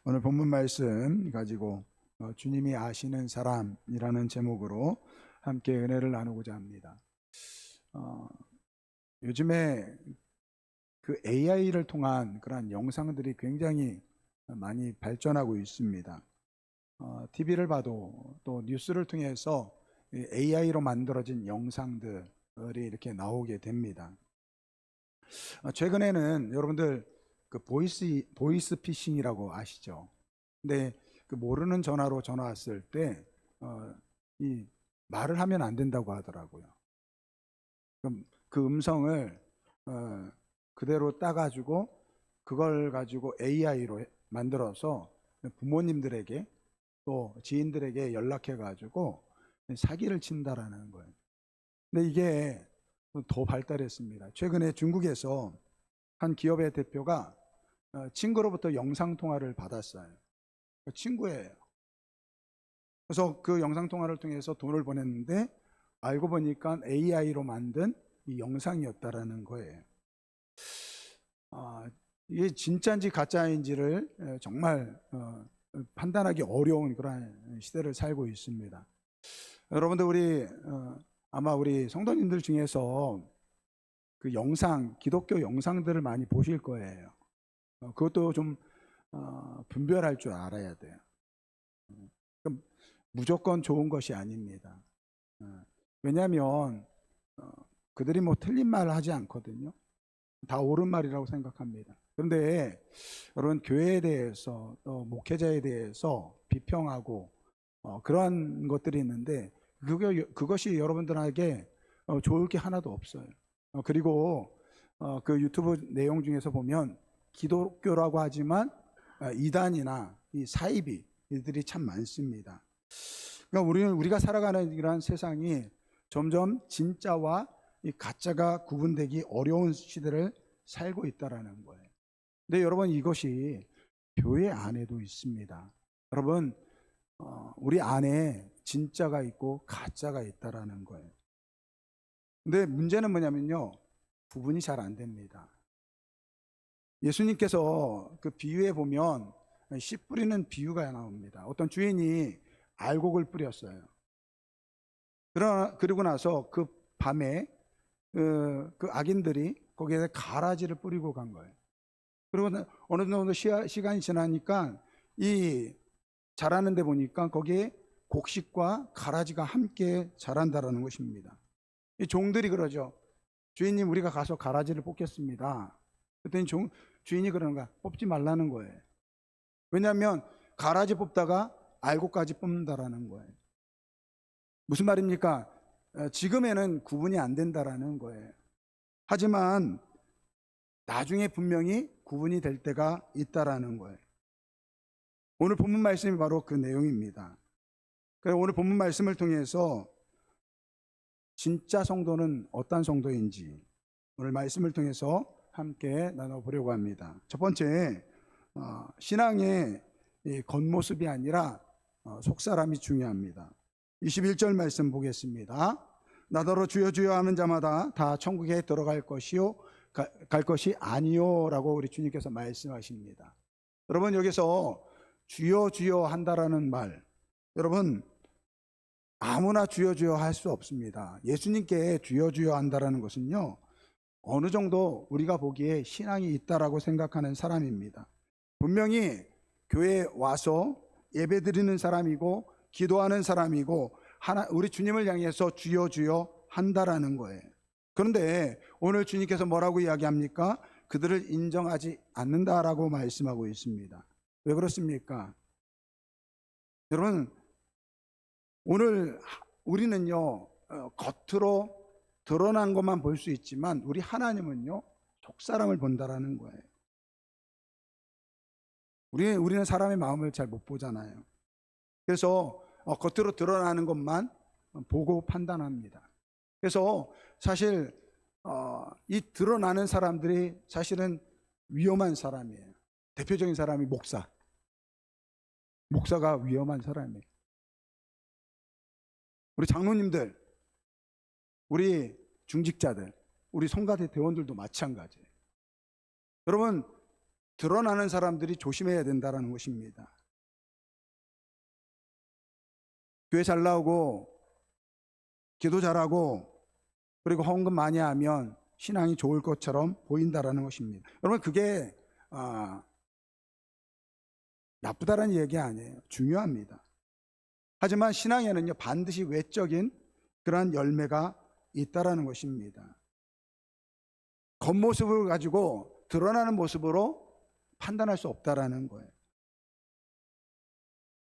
오늘 본문 말씀 가지고 주님이 아시는 사람이라는 제목으로 함께 은혜를 나누고자 합니다. 요즘에 그 AI를 통한 그러한 영상들이 굉장히 많이 발전하고 있습니다. TV를 봐도 또 뉴스를 통해서 AI로 만들어진 영상들이 이렇게 나오게 됩니다. 최근에는 여러분들 그 보이스 피싱이라고 아시죠? 근데 그 모르는 전화로 전화 왔을 때 이 말을 하면 안 된다고 하더라고요. 그럼 그 음성을 그대로 따가지고 그걸 가지고 AI로 만들어서 부모님들에게 또 지인들에게 연락해가지고 사기를 친다라는 거예요. 근데 이게 더 발달했습니다. 최근에 중국에서 한 기업의 대표가 친구로부터 영상 통화를 받았어요. 친구예요. 그래서 그 영상 통화를 통해서 돈을 보냈는데 알고 보니까 AI로 만든 이 영상이었다라는 거예요. 이게 진짜인지 가짜인지를 정말 판단하기 어려운 그런 시대를 살고 있습니다. 여러분들 아마 우리 성도님들 중에서 그 영상, 기독교 영상들을 많이 보실 거예요. 그것도 좀 분별할 줄 알아야 돼요. 무조건 좋은 것이 아닙니다. 왜냐하면 그들이 뭐 틀린 말을 하지 않거든요. 다 옳은 말이라고 생각합니다. 그런데 여러분, 교회에 대해서 또 목회자에 대해서 비평하고 그러한 것들이 있는데 그것이 여러분들에게 좋을 게 하나도 없어요. 그리고 그 유튜브 내용 중에서 보면 기독교라고 하지만 이단이나 이 사이비 이들이 참 많습니다. 그러니까 우리가 살아가는 이러한 세상이 점점 진짜와 이 가짜가 구분되기 어려운 시대를 살고 있다라는 거예요. 근데 여러분, 이것이 교회 안에도 있습니다. 여러분, 우리 안에 진짜가 있고 가짜가 있다라는 거예요. 근데 문제는 뭐냐면요, 구분이 잘 안 됩니다. 예수님께서 그 비유에 보면 씨 뿌리는 비유가 나옵니다. 어떤 주인이 알곡을 뿌렸어요. 그리고 나서 그 밤에 그 악인들이 거기에 가라지를 뿌리고 간 거예요. 그리고 어느 정도 시간이 지나니까 이 자라는 데 보니까 거기에 곡식과 가라지가 함께 자란다라는 것입니다. 이 종들이 그러죠. 주인님, 우리가 가서 가라지를 뽑겠습니다. 그랬더니 주인이 그러는가? 뽑지 말라는 거예요. 왜냐하면 가라지 뽑다가 알곡까지 뽑는다라는 거예요. 무슨 말입니까? 지금에는 구분이 안 된다라는 거예요. 하지만 나중에 분명히 구분이 될 때가 있다라는 거예요. 오늘 본문 말씀이 바로 그 내용입니다. 그래서 오늘 본문 말씀을 통해서 진짜 성도는 어떤 성도인지 오늘 말씀을 통해서 함께 나눠보려고 합니다. 첫 번째, 신앙의 겉모습이 아니라 속사람이 중요합니다. 21절 말씀 보겠습니다. 나더러 주여 주여 하는 자마다 다 천국에 들어갈 것이요 갈 것이 아니요 라고 우리 주님께서 말씀하십니다. 여러분, 여기서 주여 주여 한다라는 말, 여러분, 아무나 주여 주여 할 수 없습니다. 예수님께 주여 주여 한다라는 것은요, 어느 정도 우리가 보기에 신앙이 있다라고 생각하는 사람입니다. 분명히 교회에 와서 예배 드리는 사람이고 기도하는 사람이고 우리 주님을 향해서 주여 주여 한다라는 거예요. 그런데 오늘 주님께서 뭐라고 이야기합니까? 그들을 인정하지 않는다라고 말씀하고 있습니다. 왜 그렇습니까? 여러분, 오늘 우리는요, 겉으로 드러난 것만 볼 수 있지만 우리 하나님은요, 속사람을 본다라는 거예요. 우리는 사람의 마음을 잘 못 보잖아요. 그래서 겉으로 드러나는 것만 보고 판단합니다. 그래서 사실 이 드러나는 사람들이 사실은 위험한 사람이에요. 대표적인 사람이 목사가 위험한 사람이에요. 우리 장로님들, 우리 중직자들, 우리 성가대 대원들도 마찬가지예요. 여러분, 드러나는 사람들이 조심해야 된다는 것입니다. 교회 잘 나오고 기도 잘하고 그리고 헌금 많이 하면 신앙이 좋을 것처럼 보인다라는 것입니다. 여러분, 그게 나쁘다라는 얘기 아니에요. 중요합니다. 하지만 신앙에는요, 반드시 외적인 그러한 열매가 있다라는 것입니다. 겉모습을 가지고 드러나는 모습으로 판단할 수 없다라는 거예요.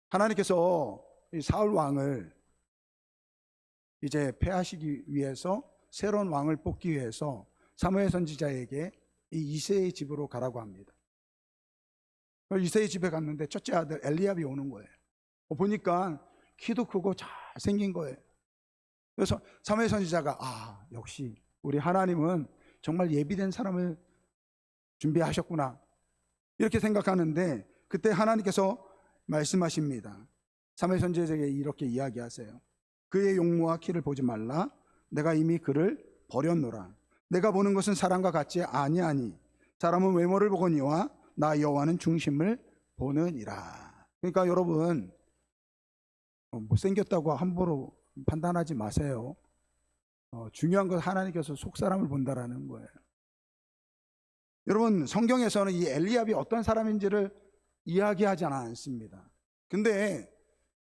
하나님께서 이 사울 왕을 이제 패하시기 위해서, 새로운 왕을 뽑기 위해서 사무엘 선지자에게 이 이새의 집으로 가라고 합니다. 이새의 집에 갔는데 첫째 아들 엘리압이 오는 거예요. 보니까 키도 크고 잘생긴 거예요. 그래서 사무엘 선지자가 역시 우리 하나님은 정말 예비된 사람을 준비하셨구나, 이렇게 생각하는데, 그때 하나님께서 말씀하십니다. 사무엘 선지자에게 이렇게 이야기하세요. 그의 용모와 키를 보지 말라. 내가 이미 그를 버렸노라. 내가 보는 것은 사람과 같지 아니하니 사람은 외모를 보거니와 나 여호와는 중심을 보느니라. 그러니까 여러분, 못생겼다고 함부로 판단하지 마세요. 중요한 건 하나님께서 속사람을 본다라는 거예요. 여러분, 성경에서는 이 엘리압이 어떤 사람인지를 이야기하지 않습니다. 근데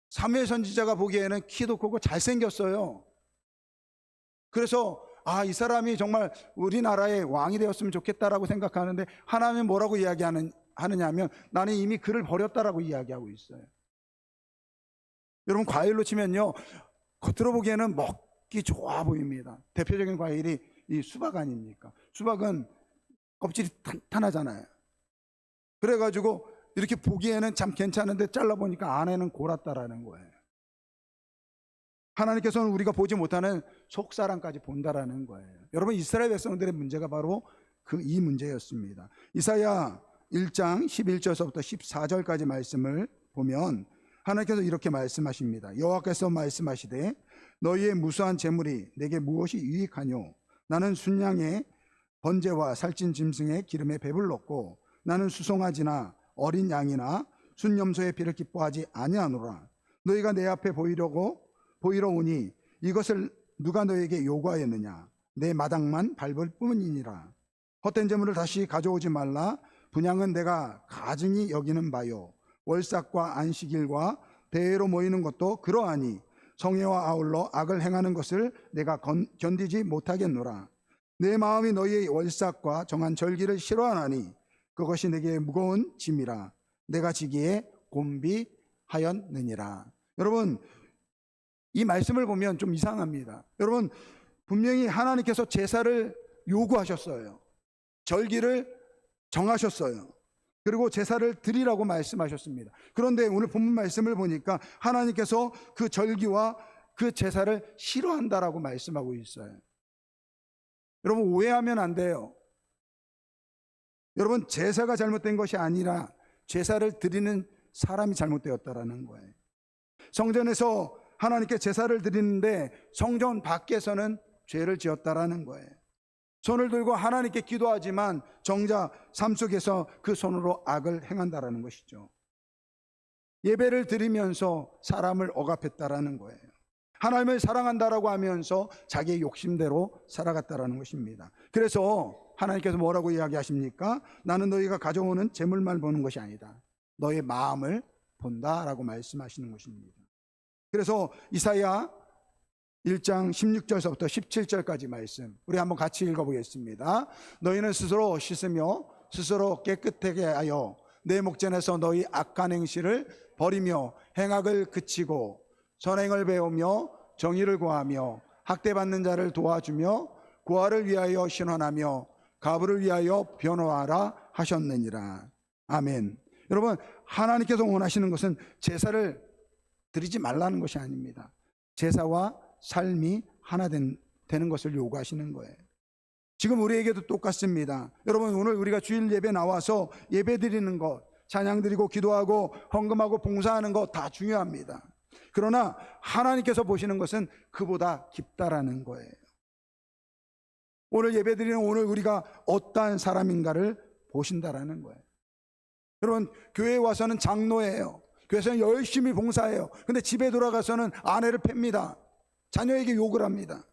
사무엘 선지자가 보기에는 키도 크고 잘생겼어요. 그래서 이 사람이 정말 우리나라의 왕이 되었으면 좋겠다라고 생각하는데, 하나님은 뭐라고 이야기하느냐면 나는 이미 그를 버렸다라고 이야기하고 있어요. 여러분, 과일로 치면요, 겉으로 보기에는 먹기 좋아 보입니다. 대표적인 과일이 이 수박 아닙니까? 수박은 껍질이 탄탄하잖아요. 그래가지고 이렇게 보기에는 참 괜찮은데 잘라보니까 안에는 골았다라는 거예요. 하나님께서는 우리가 보지 못하는 속사람까지 본다라는 거예요. 여러분, 이스라엘 백성들의 문제가 바로 이 문제였습니다. 이사야 1장 11절서부터 14절까지 말씀을 보면 하나님께서 이렇게 말씀하십니다. 여호와께서 말씀하시되 너희의 무수한 재물이 내게 무엇이 유익하뇨? 나는 순양의 번제와 살찐 짐승의 기름에 배불렀고 나는 수송아지나 어린 양이나 순염소의 피를 기뻐하지 아니하노라. 너희가 내 앞에 보이러 오니 이것을 누가 너에게 요구하였느냐? 내 마당만 밟을 뿐이니라. 헛된 재물을 다시 가져오지 말라. 분향은 내가 가증히 여기는 바요. 월삭과 안식일과 대회로 모이는 것도 그러하니 성회와 아울러 악을 행하는 것을 내가 견디지 못하겠노라. 내 마음이 너희의 월삭과 정한 절기를 싫어하나니 그것이 내게 무거운 짐이라. 내가 지기에 곤비하였느니라. 여러분, 이 말씀을 보면 좀 이상합니다. 여러분, 분명히 하나님께서 제사를 요구하셨어요. 절기를 정하셨어요. 그리고 제사를 드리라고 말씀하셨습니다. 그런데 오늘 본문 말씀을 보니까 하나님께서 그 절기와 그 제사를 싫어한다라고 말씀하고 있어요. 여러분, 오해하면 안 돼요. 여러분, 제사가 잘못된 것이 아니라 제사를 드리는 사람이 잘못되었다라는 거예요. 성전에서 하나님께 제사를 드리는데 성전 밖에서는 죄를 지었다라는 거예요. 손을 들고 하나님께 기도하지만 정작 삶 속에서 그 손으로 악을 행한다라는 것이죠. 예배를 드리면서 사람을 억압했다라는 거예요. 하나님을 사랑한다라고 하면서 자기의 욕심대로 살아갔다라는 것입니다. 그래서 하나님께서 뭐라고 이야기하십니까? 나는 너희가 가져오는 재물만 보는 것이 아니다. 너의 마음을 본다라고 말씀하시는 것입니다. 그래서 이사야 1장 16절서부터 17절까지 말씀 우리 한번 같이 읽어보겠습니다. 너희는 스스로 씻으며 스스로 깨끗하게 하여 내 목전에서 너희 악한 행실을 버리며 행악을 그치고 선행을 배우며 정의를 구하며 학대받는 자를 도와주며 고아를 위하여 신원하며 가부를 위하여 변호하라 하셨느니라. 아멘. 여러분, 하나님께서 원하시는 것은 제사를 드리지 말라는 것이 아닙니다. 제사와 삶이 하나 되는 것을 요구하시는 거예요. 지금 우리에게도 똑같습니다. 여러분, 오늘 우리가 주일 예배 나와서 예배 드리는 것, 찬양 드리고 기도하고 헌금하고 봉사하는 것 다 중요합니다. 그러나 하나님께서 보시는 것은 그보다 깊다라는 거예요. 오늘 예배 드리는 오늘 우리가 어떠한 사람인가를 보신다라는 거예요. 여러분, 교회에 와서는 장로예요. 교회에서는 열심히 봉사해요. 근데 집에 돌아가서는 아내를 팹니다. 자녀에게 욕을 합니다.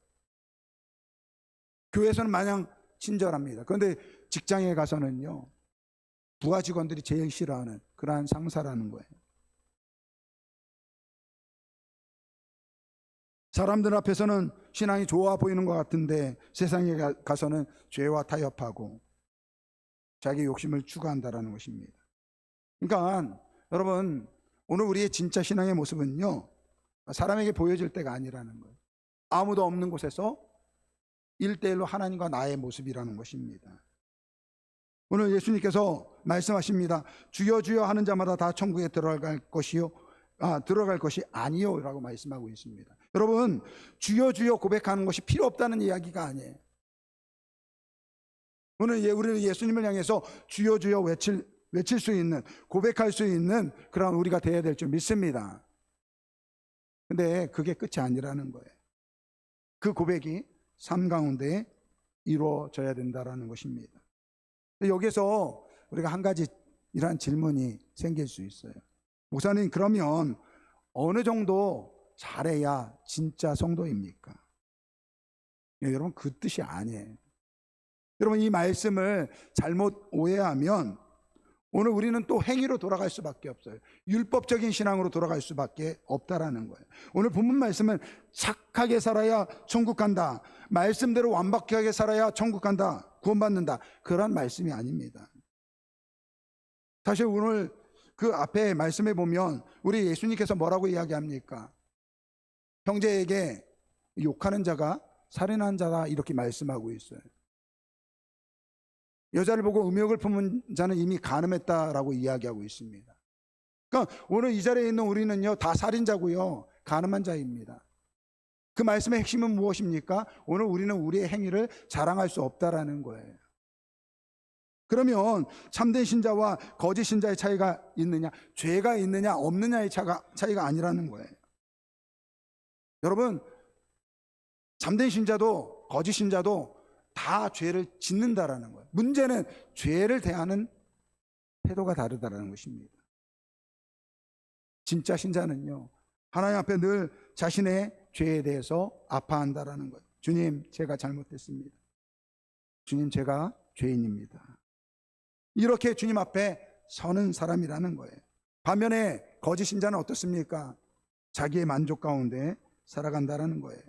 교회에서는 마냥 친절합니다. 그런데 직장에 가서는요, 부하 직원들이 제일 싫어하는 그러한 상사라는 거예요. 사람들 앞에서는 신앙이 좋아 보이는 것 같은데 세상에 가서는 죄와 타협하고 자기 욕심을 추구한다는 것입니다. 그러니까 여러분, 오늘 우리의 진짜 신앙의 모습은요, 사람에게 보여질 때가 아니라는 거예요. 아무도 없는 곳에서 1대1로 하나님과 나의 모습이라는 것입니다. 오늘 예수님께서 말씀하십니다. 주여 주여 하는 자마다 다 천국에 들어갈 것이 아니요 라고 말씀하고 있습니다. 여러분, 주여 주여 고백하는 것이 필요 없다는 이야기가 아니에요. 오늘 우리는 예수님을 향해서 주여 주여 외칠 수 있는, 고백할 수 있는 그런 우리가 되어야 될 줄 믿습니다. 근데 그게 끝이 아니라는 거예요. 그 고백이 삶 가운데 이루어져야 된다는 것입니다. 여기서 우리가 한 가지 이러한 질문이 생길 수 있어요. 목사님, 그러면 어느 정도 잘해야 진짜 성도입니까? 여러분, 그 뜻이 아니에요. 여러분, 이 말씀을 잘못 오해하면 오늘 우리는 또 행위로 돌아갈 수밖에 없어요. 율법적인 신앙으로 돌아갈 수밖에 없다라는 거예요. 오늘 본문 말씀은 착하게 살아야 천국 간다, 말씀대로 완벽하게 살아야 천국 간다, 구원받는다, 그런 말씀이 아닙니다. 사실 오늘 그 앞에 말씀에 보면 우리 예수님께서 뭐라고 이야기합니까? 형제에게 욕하는 자가 살인한 자다, 이렇게 말씀하고 있어요. 여자를 보고 음욕을 품은 자는 이미 간음했다라고 이야기하고 있습니다. 그러니까 오늘 이 자리에 있는 우리는요, 다 살인자고요, 간음한 자입니다. 그 말씀의 핵심은 무엇입니까? 오늘 우리는 우리의 행위를 자랑할 수 없다라는 거예요. 그러면 참된 신자와 거짓 신자의 차이가 있느냐, 죄가 있느냐 없느냐의 차이가 아니라는 거예요. 여러분, 참된 신자도 거짓 신자도 다 죄를 짓는다라는 거예요. 문제는 죄를 대하는 태도가 다르다라는 것입니다. 진짜 신자는요, 하나님 앞에 늘 자신의 죄에 대해서 아파한다라는 거예요. 주님, 제가 잘못했습니다. 주님, 제가 죄인입니다. 이렇게 주님 앞에 서는 사람이라는 거예요. 반면에 거짓 신자는 어떻습니까? 자기의 만족 가운데 살아간다라는 거예요.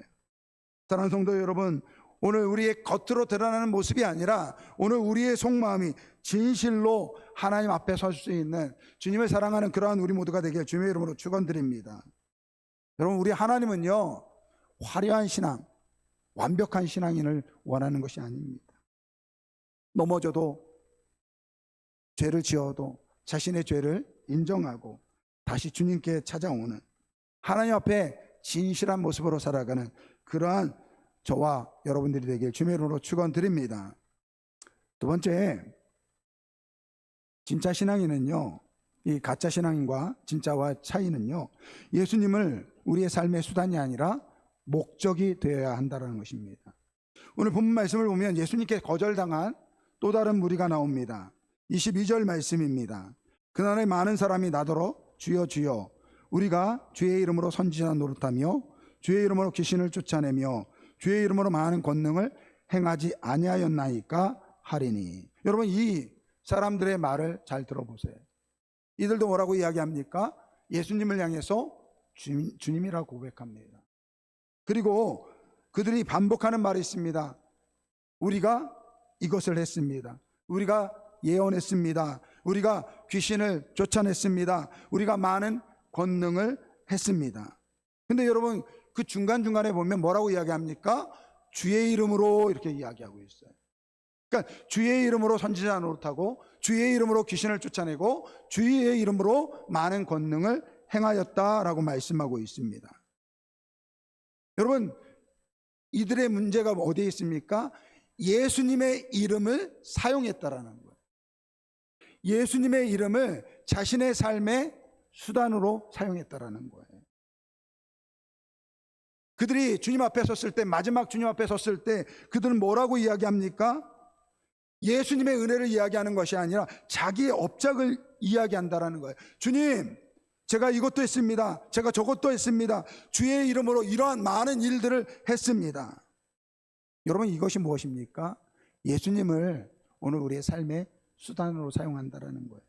사랑하는 성도 여러분, 오늘 우리의 겉으로 드러나는 모습이 아니라 오늘 우리의 속마음이 진실로 하나님 앞에 설 수 있는 주님을 사랑하는 그러한 우리 모두가 되길 주님의 이름으로 축원드립니다. 여러분, 우리 하나님은요, 화려한 신앙, 완벽한 신앙인을 원하는 것이 아닙니다. 넘어져도, 죄를 지어도 자신의 죄를 인정하고 다시 주님께 찾아오는, 하나님 앞에 진실한 모습으로 살아가는 그러한 저와 여러분들이 되길 주님의 이름으로 축원드립니다. 두 번째, 진짜 신앙인은요, 이 가짜 신앙인과 진짜와 차이는요, 예수님을 우리의 삶의 수단이 아니라 목적이 되어야 한다는 것입니다. 오늘 본문 말씀을 보면 예수님께 거절당한 또 다른 무리가 나옵니다. 22절 말씀입니다. 그날에 많은 사람이 나더러 주여 주여 우리가 주의 이름으로 선지자 노릇하며 주의 이름으로 귀신을 쫓아내며 주의 이름으로 많은 권능을 행하지 아니하였나이까 하리니. 여러분, 이 사람들의 말을 잘 들어보세요. 이들도 뭐라고 이야기합니까? 예수님을 향해서 주님이라고 고백합니다. 그리고 그들이 반복하는 말이 있습니다. 우리가 이것을 했습니다. 우리가 예언했습니다. 우리가 귀신을 쫓아냈습니다. 우리가 많은 권능을 했습니다. 근데 여러분, 그 중간중간에 보면 뭐라고 이야기합니까? 주의 이름으로 이렇게 이야기하고 있어요. 그러니까 주의 이름으로 선지자 노릇하고 주의 이름으로 귀신을 쫓아내고 주의 이름으로 많은 권능을 행하였다라고 말씀하고 있습니다. 여러분, 이들의 문제가 어디에 있습니까? 예수님의 이름을 사용했다라는 거예요. 예수님의 이름을 자신의 삶의 수단으로 사용했다라는 거예요. 그들이 주님 앞에 섰을 때, 마지막 주님 앞에 섰을 때 그들은 뭐라고 이야기합니까? 예수님의 은혜를 이야기하는 것이 아니라 자기의 업적을 이야기한다라는 거예요. 주님, 제가 이것도 했습니다. 제가 저것도 했습니다. 주의 이름으로 이러한 많은 일들을 했습니다. 여러분, 이것이 무엇입니까? 예수님을 오늘 우리의 삶의 수단으로 사용한다라는 거예요.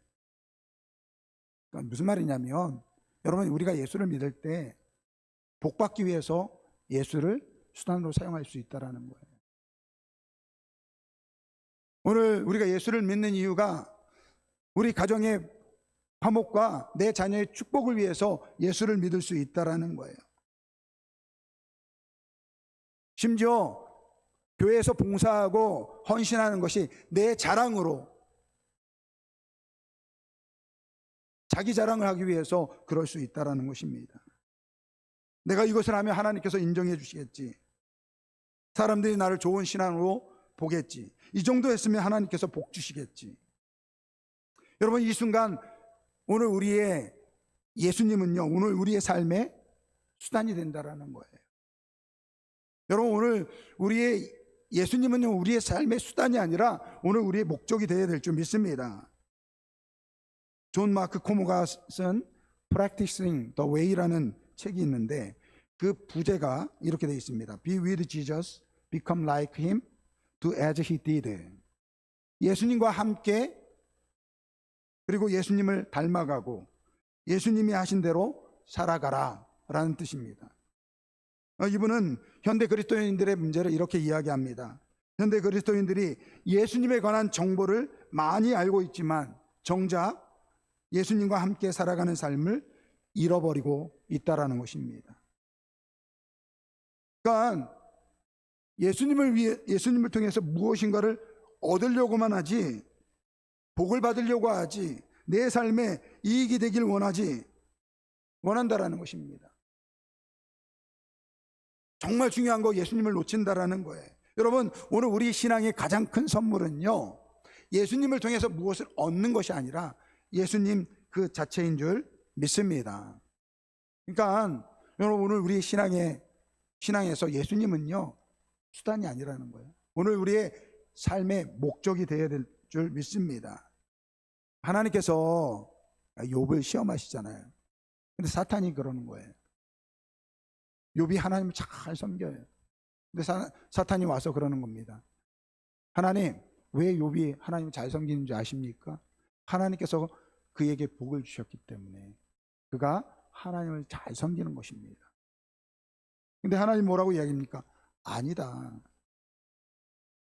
그러니까 무슨 말이냐면, 여러분, 우리가 예수를 믿을 때 복받기 위해서 예수를 수단으로 사용할 수 있다라는 거예요. 오늘 우리가 예수를 믿는 이유가 우리 가정의 화목과 내 자녀의 축복을 위해서 예수를 믿을 수 있다라는 거예요. 심지어 교회에서 봉사하고 헌신하는 것이 내 자랑으로, 자기 자랑을 하기 위해서 그럴 수 있다라는 것입니다. 내가 이것을 하면 하나님께서 인정해 주시겠지. 사람들이 나를 좋은 신앙으로 보겠지. 이 정도 했으면 하나님께서 복 주시겠지. 여러분, 이 순간 오늘 우리의 예수님은요, 오늘 우리의 삶의 수단이 된다라는 거예요. 여러분, 오늘 우리의 예수님은요, 우리의 삶의 수단이 아니라 오늘 우리의 목적이 되어야 될 줄 믿습니다. 존 마크 코모가 쓴 Practicing the Way라는 책이 있는데 그 부제가 이렇게 되어 있습니다. Be with Jesus, become like him, do as he did. 예수님과 함께, 그리고 예수님을 닮아가고 예수님이 하신 대로 살아가라 라는 뜻입니다. 이분은 현대 그리스도인들의 문제를 이렇게 이야기합니다. 현대 그리스도인들이 예수님에 관한 정보를 많이 알고 있지만 정작 예수님과 함께 살아가는 삶을 잃어버리고 있다라는 것입니다. 그러니까 예수님을 통해서 무엇인가를 얻으려고만 하지, 복을 받으려고 하지, 내 삶에 이익이 되길 원한다라는 것입니다. 정말 중요한 거 예수님을 놓친다라는 거예요. 여러분, 오늘 우리 신앙의 가장 큰 선물은요, 예수님을 통해서 무엇을 얻는 것이 아니라 예수님 그 자체인 줄 믿습니다. 그러니까 여러분, 오늘 우리 신앙에서 예수님은요, 수단이 아니라는 거예요. 오늘 우리의 삶의 목적이 되어야 될 줄 믿습니다. 하나님께서 욥을 시험하시잖아요. 근데 사탄이 그러는 거예요. 욥이 하나님을 잘 섬겨요. 근데 사탄이 와서 그러는 겁니다. 하나님, 왜 욥이 하나님을 잘 섬기는 줄 아십니까? 하나님께서 그에게 복을 주셨기 때문에 그가 하나님을 잘 섬기는 것입니다. 근데 하나님 뭐라고 이야기합니까? 아니다.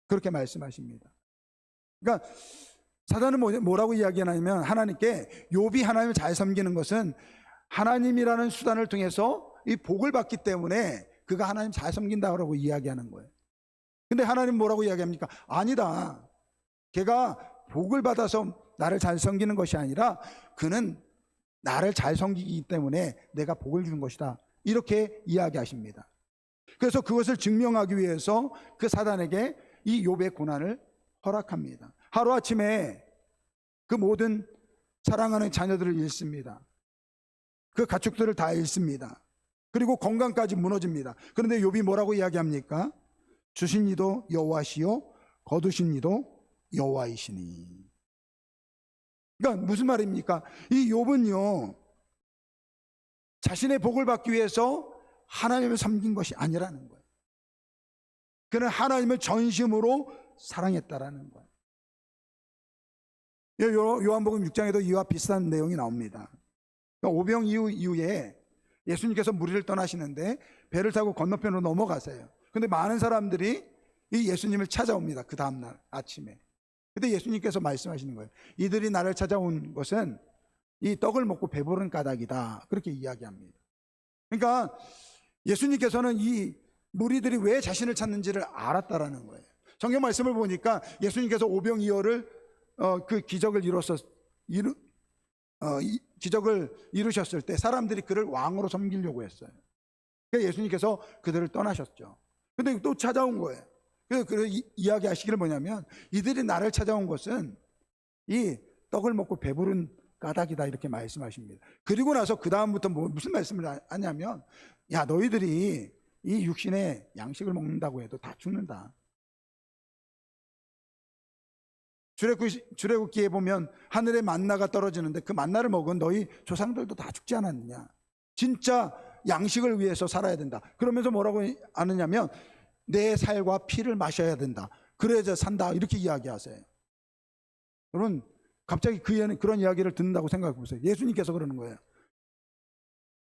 그렇게 말씀하십니다. 그러니까 사단은 뭐라고 이야기하냐면, 하나님께 욥이 하나님을 잘 섬기는 것은 하나님이라는 수단을 통해서 이 복을 받기 때문에 그가 하나님 잘 섬긴다고 이야기하는 거예요. 근데 하나님 뭐라고 이야기합니까? 아니다. 걔가 복을 받아서 나를 잘 섬기는 것이 아니라 그는 나를 잘 섬기기 때문에 내가 복을 주는 것이다. 이렇게 이야기하십니다. 그래서 그것을 증명하기 위해서 그 사단에게 이 욥의 고난을 허락합니다. 하루아침에 그 모든 사랑하는 자녀들을 잃습니다. 그 가축들을 다 잃습니다. 그리고 건강까지 무너집니다. 그런데 욥이 뭐라고 이야기합니까? 주신 이도 여호와시요 거두신 이도 여호와이시니. 그러니까 무슨 말입니까? 이 욥은요, 자신의 복을 받기 위해서 하나님을 섬긴 것이 아니라는 거예요. 그는 하나님을 전심으로 사랑했다라는 거예요. 요한복음 6장에도 이와 비슷한 내용이 나옵니다. 그러니까 오병 이후에 예수님께서 무리를 떠나시는데 배를 타고 건너편으로 넘어가세요. 근데 많은 사람들이 이 예수님을 찾아옵니다. 그 다음날 아침에. 근데 예수님께서 말씀하시는 거예요. 이들이 나를 찾아온 것은 이 떡을 먹고 배부른 까닭이다. 그렇게 이야기합니다. 그러니까 예수님께서는 이 무리들이 왜 자신을 찾는지를 알았다라는 거예요. 성경 말씀을 보니까 예수님께서 오병이어를 그 기적을 이루셨을 때 사람들이 그를 왕으로 섬기려고 했어요. 그러니까 예수님께서 그들을 떠나셨죠. 근데 또 찾아온 거예요. 그래서 이야기하시기를 뭐냐면, 이들이 나를 찾아온 것은 이 떡을 먹고 배부른 까닭이다, 이렇게 말씀하십니다. 그리고 나서 그 다음부터 무슨 말씀을 하냐면, 야, 너희들이 이 육신의 양식을 먹는다고 해도 다 죽는다. 출애굽기에 보면 하늘에 만나가 떨어지는데 그 만나를 먹은 너희 조상들도 다 죽지 않았느냐. 진짜 양식을 위해서 살아야 된다. 그러면서 뭐라고 하느냐면 내 살과 피를 마셔야 된다. 그래야 산다. 이렇게 이야기하세요. 여러분, 갑자기 그런 이야기를 듣는다고 생각해 보세요. 예수님께서 그러는 거예요.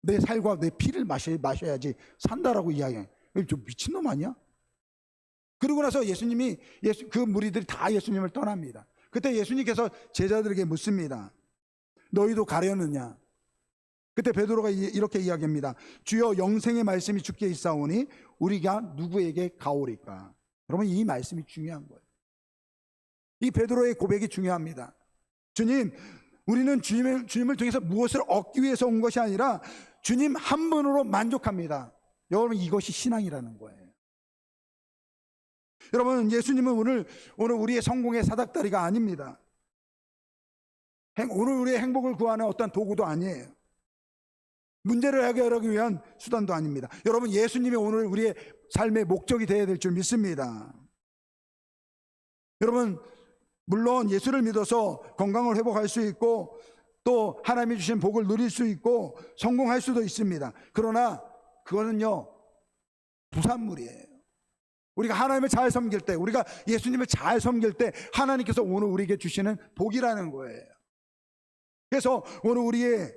내 살과 내 피를 마셔야지 산다라고 이야기해요. 좀 미친놈 아니야? 그러고 나서 그 무리들이 다 예수님을 떠납니다. 그때 예수님께서 제자들에게 묻습니다. 너희도 가려느냐? 그때 베드로가 이렇게 이야기합니다. 주여, 영생의 말씀이 주께 있사오니 우리가 누구에게 가오리까? 여러분, 이 말씀이 중요한 거예요. 이 베드로의 고백이 중요합니다. 주님, 우리는 주님을 통해서 무엇을 얻기 위해서 온 것이 아니라 주님 한 분으로 만족합니다. 여러분, 이것이 신앙이라는 거예요. 여러분, 예수님은 오늘 우리의 성공의 사닥다리가 아닙니다. 오늘 우리의 행복을 구하는 어떤 도구도 아니에요. 문제를 해결하기 위한 수단도 아닙니다. 여러분, 예수님이 오늘 우리의 삶의 목적이 되어야 될 줄 믿습니다. 여러분, 물론 예수를 믿어서 건강을 회복할 수 있고 또 하나님이 주신 복을 누릴 수 있고 성공할 수도 있습니다. 그러나 그거는요, 부산물이에요. 우리가 하나님을 잘 섬길 때, 우리가 예수님을 잘 섬길 때 하나님께서 오늘 우리에게 주시는 복이라는 거예요. 그래서 오늘 우리의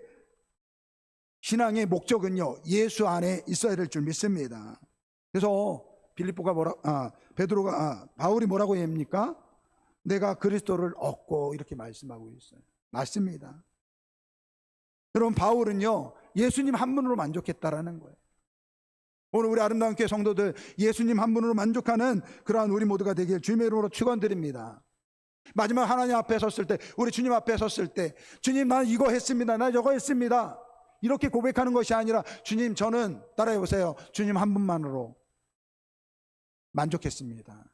신앙의 목적은요, 예수 안에 있어야 될 줄 믿습니다. 그래서 바울이 뭐라고 합니까? 내가 그리스도를 얻고 이렇게 말씀하고 있어요. 맞습니다. 여러분, 바울은요, 예수님 한 분으로 만족했다라는 거예요. 오늘 우리 아름다운 교회 성도들, 예수님 한 분으로 만족하는 그러한 우리 모두가 되길 주님의 이름으로 축원드립니다. 마지막 하나님 앞에 섰을 때, 우리 주님 앞에 섰을 때, 주님, 난 이거 했습니다, 난 저거 했습니다, 이렇게 고백하는 것이 아니라, 주님, 저는, 따라해 보세요, 주님 한 분만으로 만족했습니다.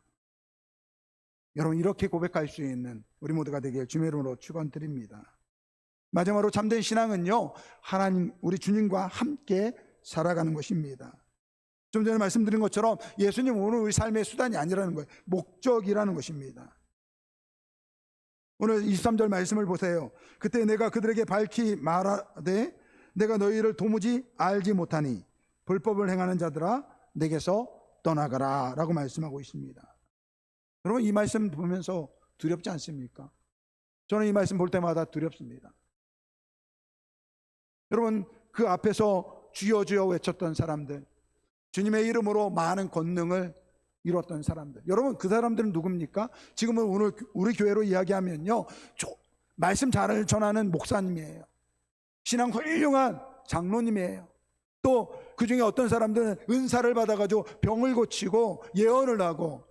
여러분, 이렇게 고백할 수 있는 우리 모두가 되길 주님의 이름으로 축원드립니다. 마지막으로 참된 신앙은요, 하나님, 우리 주님과 함께 살아가는 것입니다. 좀 전에 말씀드린 것처럼 예수님 오늘 우리 삶의 수단이 아니라는 거예요. 목적이라는 것입니다. 오늘 23절 말씀을 보세요. 그때 내가 그들에게 밝히 말하되 내가 너희를 도무지 알지 못하니 불법을 행하는 자들아 내게서 떠나가라 라고 말씀하고 있습니다. 여러분, 이 말씀 보면서 두렵지 않습니까? 저는 이 말씀 볼 때마다 두렵습니다. 여러분, 그 앞에서 주여 주여 외쳤던 사람들, 주님의 이름으로 많은 권능을 이뤘던 사람들, 여러분, 그 사람들은 누굽니까? 지금은 오늘 우리 교회로 이야기하면요, 말씀 잘 전하는 목사님이에요. 신앙 훌륭한 장로님이에요. 또 그 중에 어떤 사람들은 은사를 받아가지고 병을 고치고 예언을 하고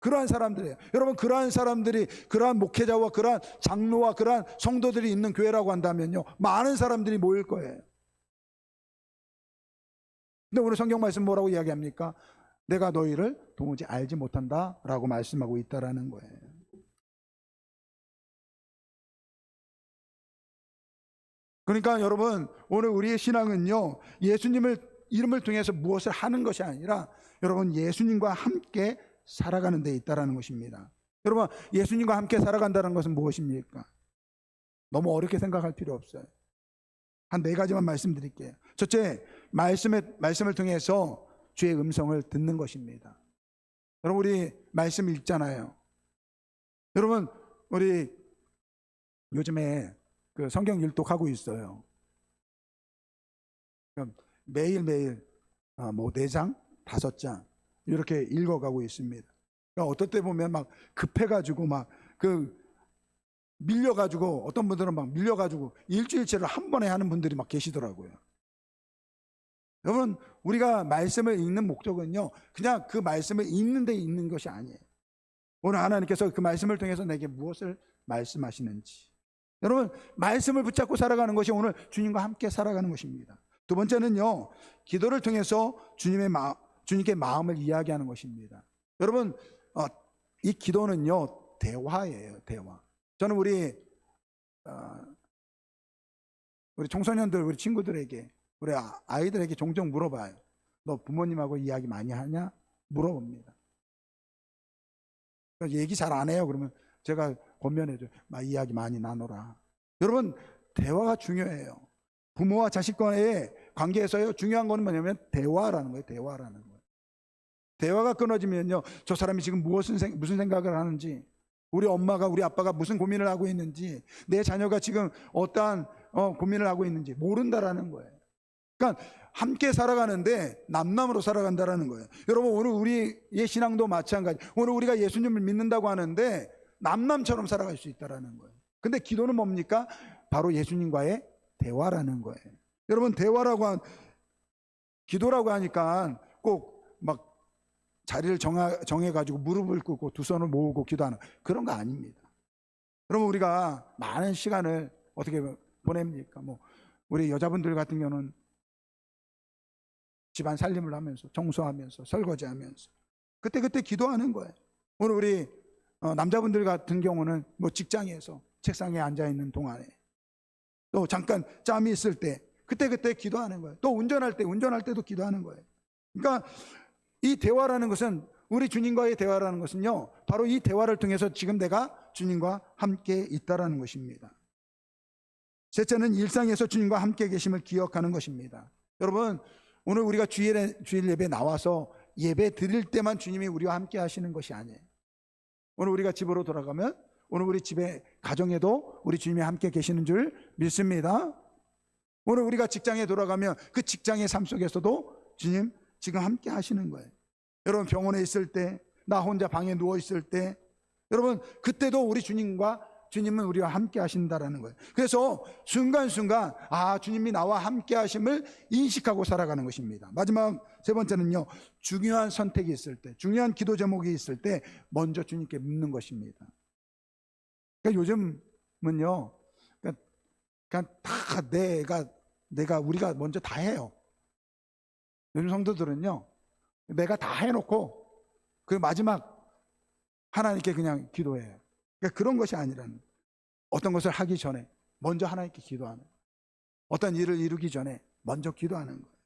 그러한 사람들이에요. 여러분, 그러한 사람들이, 그러한 목회자와 그러한 장로와 그러한 성도들이 있는 교회라고 한다면요, 많은 사람들이 모일 거예요. 근데 오늘 성경 말씀 뭐라고 이야기합니까? 내가 너희를 도무지 알지 못한다 라고 말씀하고 있다라는 거예요. 그러니까 여러분, 오늘 우리의 신앙은요, 예수님을 이름을 통해서 무엇을 하는 것이 아니라 여러분, 예수님과 함께 살아가는 데 있다라는 것입니다. 여러분, 예수님과 함께 살아간다는 것은 무엇입니까? 너무 어렵게 생각할 필요 없어요. 한 4가지만 말씀드릴게요. 첫째, 말씀을 통해서 주의 음성을 듣는 것입니다. 여러분, 우리 말씀 읽잖아요. 여러분, 우리 요즘에 그 성경 일독하고 있어요. 매일매일 4장, 5장 이렇게 읽어가고 있습니다. 그러니까 어떨 때 보면 막 급해가지고 밀려가지고, 어떤 분들은 막 밀려가지고 일주일째를 한 번에 하는 분들이 막 계시더라고요. 여러분, 우리가 말씀을 읽는 목적은요, 그냥 그 말씀을 읽는 데 있는 것이 아니에요. 오늘 하나님께서 그 말씀을 통해서 내게 무엇을 말씀하시는지, 여러분, 말씀을 붙잡고 살아가는 것이 오늘 주님과 함께 살아가는 것입니다. 두 번째는요, 기도를 통해서 주님께 마음을 이야기하는 것입니다. 여러분, 이 기도는요, 대화예요, 대화. 저는 우리 청소년들, 우리 친구들에게, 우리 아이들에게 종종 물어봐요. 너 부모님하고 이야기 많이 하냐? 물어봅니다. 얘기 잘 안 해요. 그러면 제가 권면해줘요. 막 이야기 많이 나눠라. 여러분, 대화가 중요해요. 부모와 자식과의 관계에서요, 중요한 거는 뭐냐면 대화라는 거예요. 대화라는 거예요. 대화가 끊어지면요, 저 사람이 지금 무슨 생각을 하는지, 우리 엄마가, 우리 아빠가 무슨 고민을 하고 있는지, 내 자녀가 지금 어떠한 고민을 하고 있는지 모른다라는 거예요. 그러니까 함께 살아가는데 남남으로 살아간다라는 거예요. 여러분, 오늘 우리의 신앙도 마찬가지. 오늘 우리가 예수님을 믿는다고 하는데 남남처럼 살아갈 수 있다라는 거예요. 근데 기도는 뭡니까? 바로 예수님과의 대화라는 거예요. 여러분, 기도라고 하니까 꼭 막 자리를 정해가지고 무릎을 꿇고 두 손을 모으고 기도하는 그런 거 아닙니다. 여러분, 우리가 많은 시간을 어떻게 보냅니까? 뭐 우리 여자분들 같은 경우는 집안 살림을 하면서, 청소하면서, 설거지하면서 그때 기도하는 거예요. 오늘 우리 남자분들 같은 경우는 뭐 직장에서 책상에 앉아 있는 동안에, 또 잠깐 짬이 있을 때 그때 기도하는 거예요. 또 운전할 때도 기도하는 거예요. 그러니까 이 대화라는 것은, 우리 주님과의 대화라는 것은요, 바로 이 대화를 통해서 지금 내가 주님과 함께 있다라는 것입니다. 셋째는 일상에서 주님과 함께 계심을 기억하는 것입니다. 여러분, 오늘 우리가 주일 예배 나와서 예배 드릴 때만 주님이 우리와 함께 하시는 것이 아니에요. 오늘 우리가 집으로 돌아가면, 오늘 우리 집에 가정에도 우리 주님이 함께 계시는 줄 믿습니다. 오늘 우리가 직장에 돌아가면 그 직장의 삶 속에서도 주님 지금 함께 하시는 거예요. 여러분, 병원에 있을 때, 나 혼자 방에 누워 있을 때, 여러분 그때도 우리 주님은 우리와 함께 하신다라는 거예요. 그래서 순간순간 주님이 나와 함께 하심을 인식하고 살아가는 것입니다. 마지막 세 번째는요, 중요한 선택이 있을 때, 중요한 기도 제목이 있을 때 먼저 주님께 묻는 것입니다. 그러니까 요즘은요, 그냥 다 우리가 먼저 다 해요. 요즘 성도들은요, 내가 다 해놓고 그 마지막 하나님께 그냥 기도해요. 그러니까 그런 것이 아니라는, 어떤 것을 하기 전에 먼저 하나님께 기도하는, 어떤 일을 이루기 전에 먼저 기도하는 거예요.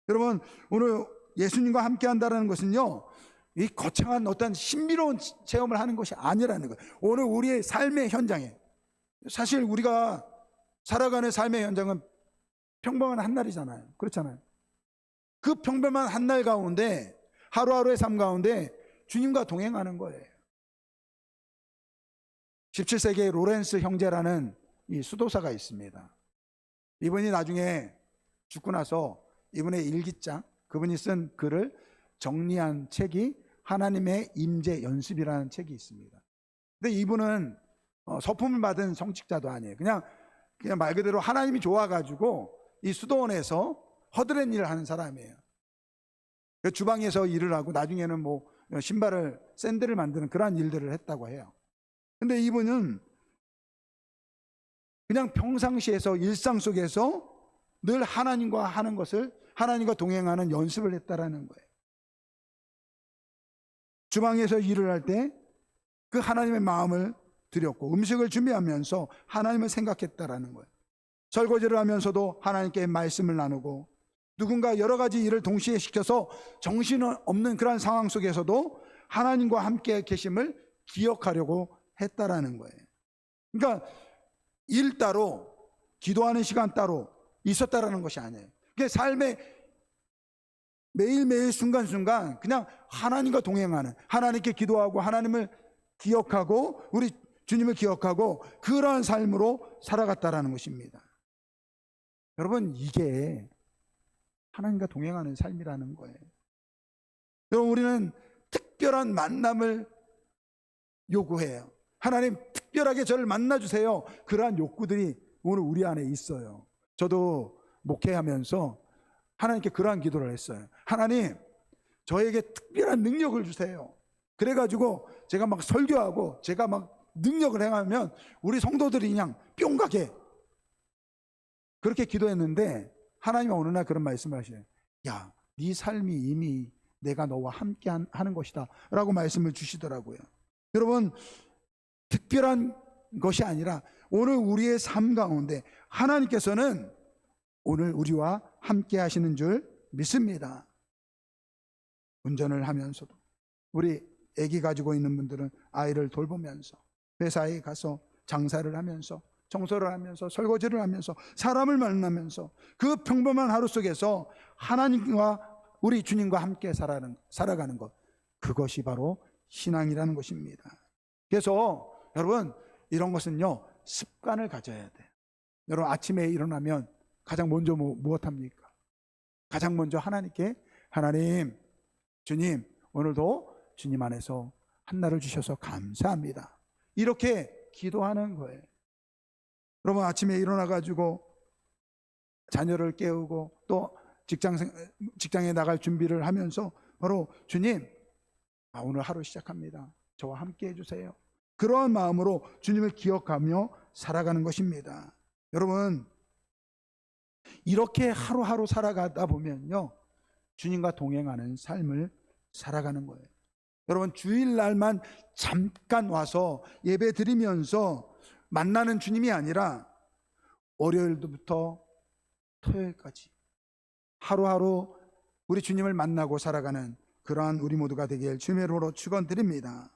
여러분, 오늘 예수님과 함께 한다는 것은요, 이 거창한 어떤 신비로운 체험을 하는 것이 아니라는 거예요. 오늘 우리의 삶의 현장에, 사실 우리가 살아가는 삶의 현장은 평범한 한 날이잖아요. 그렇잖아요. 그 평범한 한 날 가운데, 하루하루의 삶 가운데 주님과 동행하는 거예요. 17세기의 로렌스 형제라는 이 수도사가 있습니다. 이분이 나중에 죽고 나서 이분의 일기장, 그분이 쓴 글을 정리한 책이 하나님의 임재 연습이라는 책이 있습니다. 근데 이분은 서품을 받은 성직자도 아니에요. 그냥 말 그대로 하나님이 좋아가지고 이 수도원에서 허드렛 일을 하는 사람이에요. 주방에서 일을 하고 나중에는 뭐 샌들을 만드는 그러한 일들을 했다고 해요. 근데 이분은 그냥 평상시에서, 일상 속에서 늘 하나님과 하는 것을, 하나님과 동행하는 연습을 했다라는 거예요. 주방에서 일을 할 때 그 하나님의 마음을 드렸고, 음식을 준비하면서 하나님을 생각했다라는 거예요. 설거지를 하면서도 하나님께 말씀을 나누고, 누군가 여러 가지 일을 동시에 시켜서 정신없는 그런 상황 속에서도 하나님과 함께 계심을 기억하려고 했다라는 거예요. 그러니까 일 따로, 기도하는 시간 따로 있었다라는 것이 아니에요. 그게 삶의 매일매일 순간순간 그냥 하나님과 동행하는, 하나님께 기도하고 하나님을 기억하고 우리 주님을 기억하고 그러한 삶으로 살아갔다라는 것입니다. 여러분, 이게 하나님과 동행하는 삶이라는 거예요. 여러분, 우리는 특별한 만남을 요구해요. 하나님, 특별하게 저를 만나주세요. 그러한 욕구들이 오늘 우리 안에 있어요. 저도 목회하면서 하나님께 그러한 기도를 했어요. 하나님, 저에게 특별한 능력을 주세요. 그래가지고 제가 막 설교하고 제가 막 능력을 행하면 우리 성도들이 그냥 뿅 가게, 그렇게 기도했는데 하나님이 어느 날 그런 말씀을 하시네요. 야, 네 삶이 이미 내가 너와 함께 하는 것이다 라고 말씀을 주시더라고요. 여러분, 특별한 것이 아니라 오늘 우리의 삶 가운데 하나님께서는 오늘 우리와 함께 하시는 줄 믿습니다. 운전을 하면서도, 우리 아기 가지고 있는 분들은 아이를 돌보면서, 회사에 가서 장사를 하면서 청소를 하면서 설거지를 하면서 사람을 만나면서 그 평범한 하루 속에서 하나님과 우리 주님과 함께 살아가는 것, 그것이 바로 신앙이라는 것입니다. 그래서 여러분, 이런 것은요 습관을 가져야 돼요. 여러분, 아침에 일어나면 가장 먼저 무엇합니까? 가장 먼저 하나님께, 하나님, 주님, 오늘도 주님 안에서 한날을 주셔서 감사합니다, 이렇게 기도하는 거예요. 여러분, 아침에 일어나 가지고 자녀를 깨우고 또 직장에 나갈 준비를 하면서 바로 주님, 오늘 하루 시작합니다, 저와 함께 해주세요, 그러한 마음으로 주님을 기억하며 살아가는 것입니다. 여러분, 이렇게 하루하루 살아가다 보면요 주님과 동행하는 삶을 살아가는 거예요. 여러분, 주일날만 잠깐 와서 예배 드리면서 만나는 주님이 아니라 월요일부터 토요일까지 하루하루 우리 주님을 만나고 살아가는 그러한 우리 모두가 되길 주님의 이름으로 축원드립니다.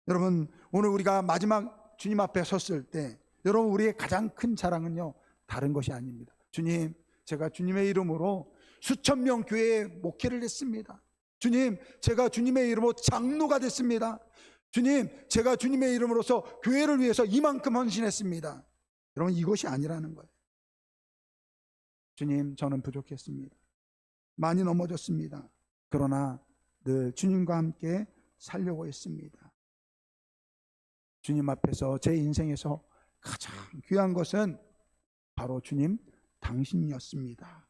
여러분, 오늘 우리가 마지막 주님 앞에 섰을 때 여러분, 우리의 가장 큰 자랑은요 다른 것이 아닙니다. 주님, 제가 주님의 이름으로 수천 명 교회에 목회를 했습니다. 주님, 제가 주님의 이름으로 장로가 됐습니다. 주님, 제가 주님의 이름으로서 교회를 위해서 이만큼 헌신했습니다. 여러분, 이것이 아니라는 거예요. 주님, 저는 부족했습니다. 많이 넘어졌습니다. 그러나 늘 주님과 함께 살려고 했습니다. 주님 앞에서 제 인생에서 가장 귀한 것은 바로 주님, 당신이었습니다.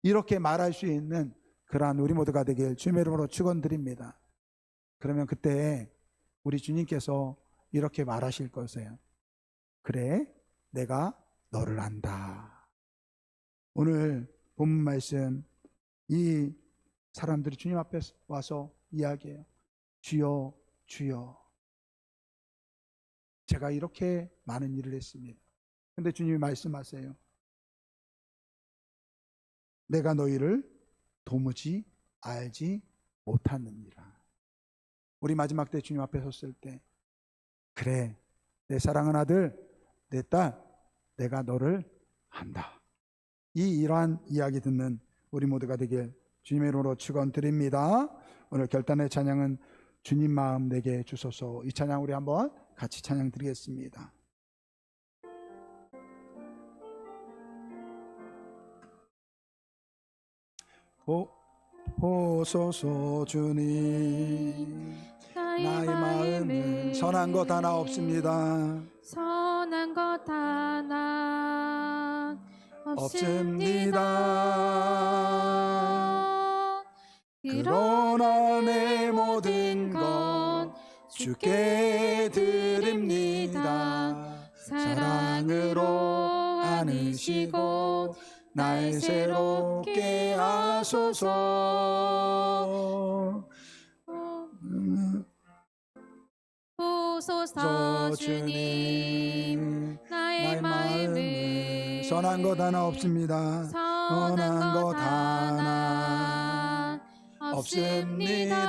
이렇게 말할 수 있는 그러한 우리 모두가 되길 주님의 이름으로 축원드립니다. 그러면 그때 우리 주님께서 이렇게 말하실 것이에요. 그래, 내가 너를 안다. 오늘 본문 말씀, 이 사람들이 주님 앞에 와서 이야기해요. 주여, 주여, 제가 이렇게 많은 일을 했습니다. 근데 주님이 말씀하세요. 내가 너희를 도무지 알지 못하느니라. 우리 마지막 때 주님 앞에 섰을 때, 그래, 내 사랑하는 아들, 내 딸, 내가 너를 안다. 이러한 이야기 듣는 우리 모두가 되길 주님의 이름으로 축원드립니다. 오늘 결단의 찬양은 주님 마음 내게 주소서. 이 찬양 우리 한번 같이 찬양 드리겠습니다. 보소서 주님, 나의 마음은 선한 것 하나 없습니다. 선한 것 하나 없습니다. 그러나 내 모든 것 주께 드립니다. 사랑으로 안으시고 날 새롭게 하소서. 보소서 주님, 나의 마음은 선한 것 하나 없습니다. 선한 것 하나 없습니다.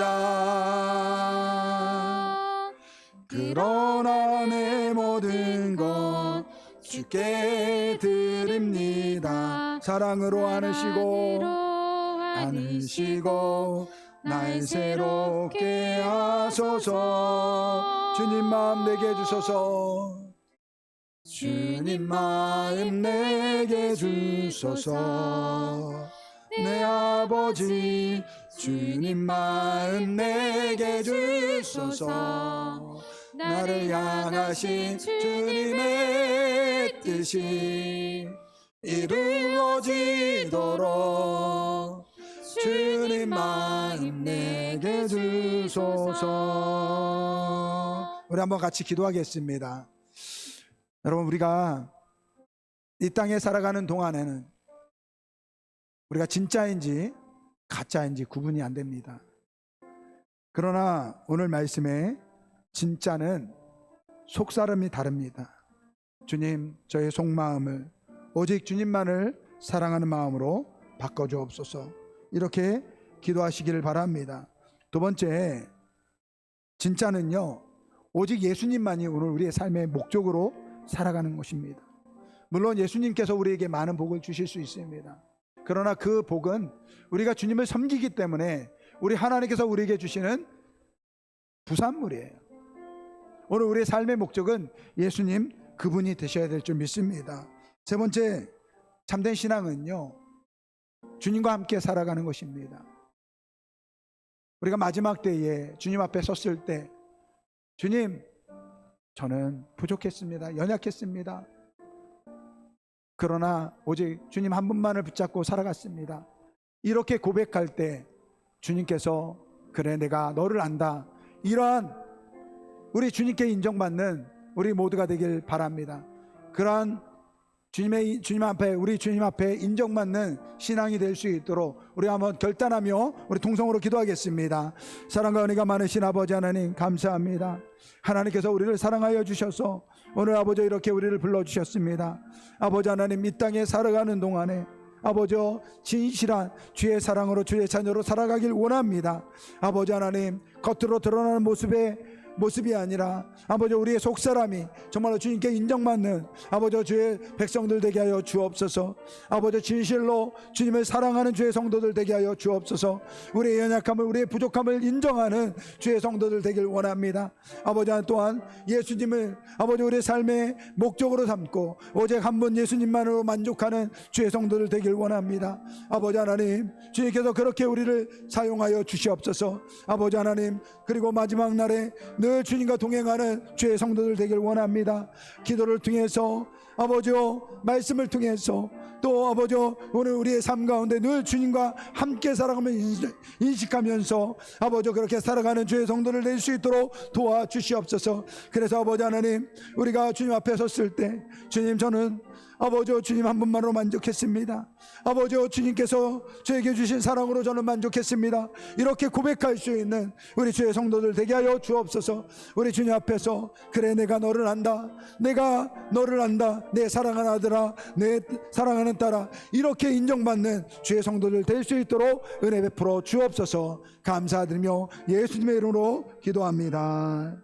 그러나 내 모든 것 주께 드립니다. 사랑으로 안으시고 날 새롭게 하소서. 주님 마음 내게 주소서. 주님 마음 내게 주소서. 내 아버지, 주님 마음 내게 주소서. 나를 향하신 주님의 뜻이 이루어지도록 주님 마음 내게 주소서. 우리 한번 같이 기도하겠습니다. 여러분, 우리가 이 땅에 살아가는 동안에는 우리가 진짜인지 가짜인지 구분이 안 됩니다. 그러나 오늘 말씀에 진짜는 속사람이 다릅니다. 주님, 저의 속마음을 오직 주님만을 사랑하는 마음으로 바꿔주옵소서. 이렇게 기도하시기를 바랍니다. 두 번째, 진짜는요 오직 예수님만이 오늘 우리의 삶의 목적으로 살아가는 것입니다. 물론 예수님께서 우리에게 많은 복을 주실 수 있습니다. 그러나 그 복은 우리가 주님을 섬기기 때문에 우리 하나님께서 우리에게 주시는 부산물이에요. 오늘 우리의 삶의 목적은 예수님 그분이 되셔야 될 줄 믿습니다. 세 번째, 참된 신앙은요, 주님과 함께 살아가는 것입니다. 우리가 마지막 때에 주님 앞에 섰을 때, 주님, 저는 부족했습니다. 연약했습니다. 그러나 오직 주님 한 분만을 붙잡고 살아갔습니다. 이렇게 고백할 때 주님께서 그래 내가 너를 안다, 이러한 우리 주님께 인정받는 우리 모두가 되길 바랍니다. 그러한 주님 앞에 인정받는 신앙이 될 수 있도록 우리 한번 결단하며 우리 통성으로 기도하겠습니다. 사랑과 은혜가 많으신 아버지 하나님, 감사합니다. 하나님께서 우리를 사랑하여 주셔서 오늘 아버지 이렇게 우리를 불러주셨습니다. 아버지 하나님, 이 땅에 살아가는 동안에 아버지 진실한 주의 사랑으로 주의 자녀로 살아가길 원합니다. 아버지 하나님, 겉으로 드러나는 모습이 아니라 아버지 우리의 속사람이 정말로 주님께 인정받는 아버지 주의 백성들 되게 하여 주옵소서. 아버지 진실로 주님을 사랑하는 주의 성도들 되게 하여 주옵소서. 우리의 연약함을, 우리의 부족함을 인정하는 주의 성도들 되길 원합니다. 아버지 또한 예수님을 아버지 우리의 삶의 목적으로 삼고 오직 한 분 예수님만으로 만족하는 주의 성도들 되길 원합니다. 아버지 하나님, 주님께서 그렇게 우리를 사용하여 주시옵소서. 아버지 하나님, 그리고 마지막 날에 늘 주님과 동행하는 주의 성도들 되길 원합니다. 기도를 통해서 아버지요, 말씀을 통해서 또 아버지요, 오늘 우리의 삶 가운데 늘 주님과 함께 살아가며 인식하면서 아버지요, 그렇게 살아가는 주의 성도를 낼 수 있도록 도와주시옵소서. 그래서 아버지 하나님, 우리가 주님 앞에 섰을 때 주님, 저는 아버지요, 주님 한 분만으로 만족했습니다. 아버지요, 주님께서 저에게 주신 사랑으로 저는 만족했습니다. 이렇게 고백할 수 있는 우리 주의 성도들 되게 하여 주옵소서. 우리 주님 앞에서 그래 내가 너를 안다, 내가 너를 안다, 내 사랑하는 아들아, 내 사랑하는 딸아, 이렇게 인정받는 주의 성도들 될 수 있도록 은혜 베풀어 주옵소서. 감사드리며 예수님의 이름으로 기도합니다.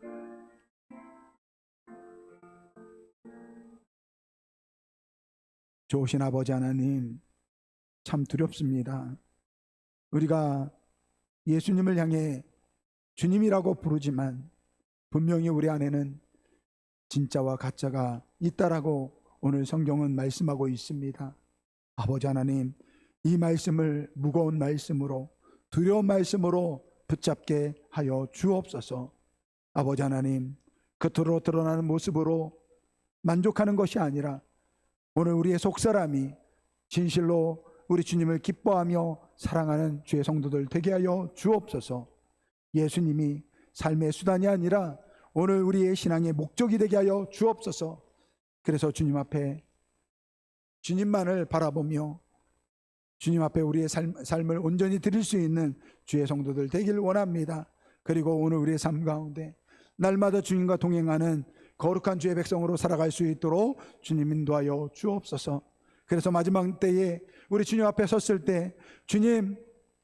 좋으신 아버지 하나님, 참 두렵습니다. 우리가 예수님을 향해 주님이라고 부르지만 분명히 우리 안에는 진짜와 가짜가 있다라고 오늘 성경은 말씀하고 있습니다. 아버지 하나님, 이 말씀을 무거운 말씀으로, 두려운 말씀으로 붙잡게 하여 주옵소서. 아버지 하나님, 겉으로 드러나는 모습으로 만족하는 것이 아니라 오늘 우리의 속사람이 진실로 우리 주님을 기뻐하며 사랑하는 주의 성도들 되게 하여 주옵소서. 예수님이 삶의 수단이 아니라 오늘 우리의 신앙의 목적이 되게 하여 주옵소서. 그래서 주님 앞에 주님만을 바라보며 주님 앞에 우리의 삶을 온전히 드릴 수 있는 주의 성도들 되길 원합니다. 그리고 오늘 우리의 삶 가운데 날마다 주님과 동행하는 거룩한 주의 백성으로 살아갈 수 있도록 주님 인도하여 주옵소서. 그래서 마지막 때에 우리 주님 앞에 섰을 때 주님,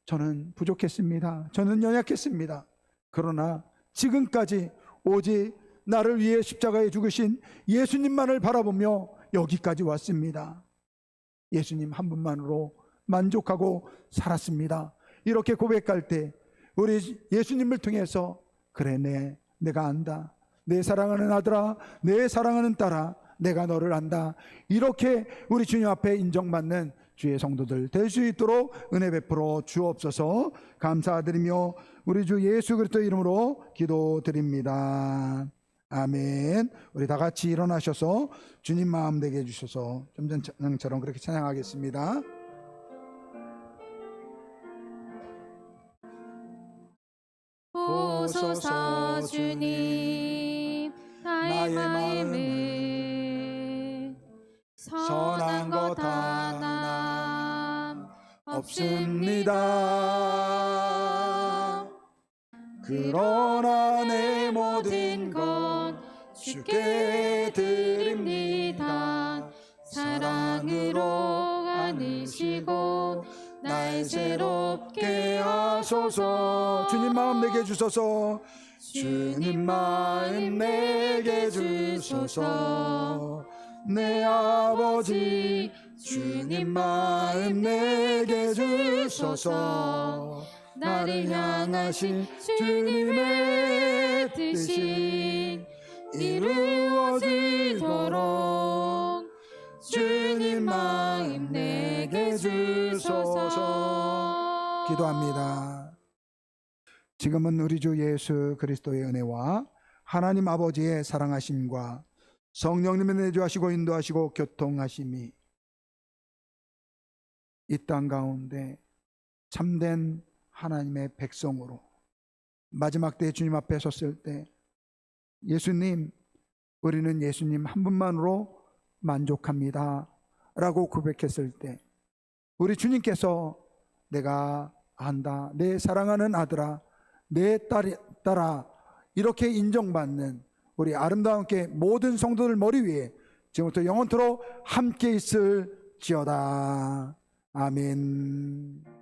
저는 부족했습니다. 저는 연약했습니다. 그러나 지금까지 오직 나를 위해 십자가에 죽으신 예수님만을 바라보며 여기까지 왔습니다. 예수님 한 분만으로 만족하고 살았습니다. 이렇게 고백할 때 우리 예수님을 통해서 그래 내가 안다, 내 사랑하는 아들아, 내 사랑하는 딸아, 내가 너를 안다, 이렇게 우리 주님 앞에 인정받는 주의 성도들 될 수 있도록 은혜 베풀어 주옵소서. 감사드리며 우리 주 예수 그리스도 이름으로 기도드립니다. 아멘. 우리 다 같이 일어나셔서 주님 마음 되게 해주셔서 좀 전처럼 그렇게 찬양하겠습니다. 오소서 주님, 나의 마음을 선한 것 하나 없습니다. 그러나 내 모든 것 주께 드립니다. 사랑으로 안으시고 날 새롭게 하소서. 주님 마음 내게 주소서. 주님 마음 내게 주소서. 내 아버지 주님 마음 내게 주소서. 나를 향하신 주님의 뜻이 이루어지도록 주님 마음 내게 주소서. 기도합니다. 지금은 우리 주 예수 그리스도의 은혜와 하나님 아버지의 사랑하심과 성령님의 내주하시고 인도하시고 교통하심이 이 땅 가운데 참된 하나님의 백성으로 마지막 때 주님 앞에 섰을 때 예수님, 우리는 예수님 한 분만으로 만족합니다 라고 고백했을 때 우리 주님께서 내가 안다, 내 사랑하는 아들아, 내 딸아 이렇게 인정받는 우리 아름다운 교회 모든 성도들 머리 위에 지금부터 영원토록 함께 있을지어다. 아멘.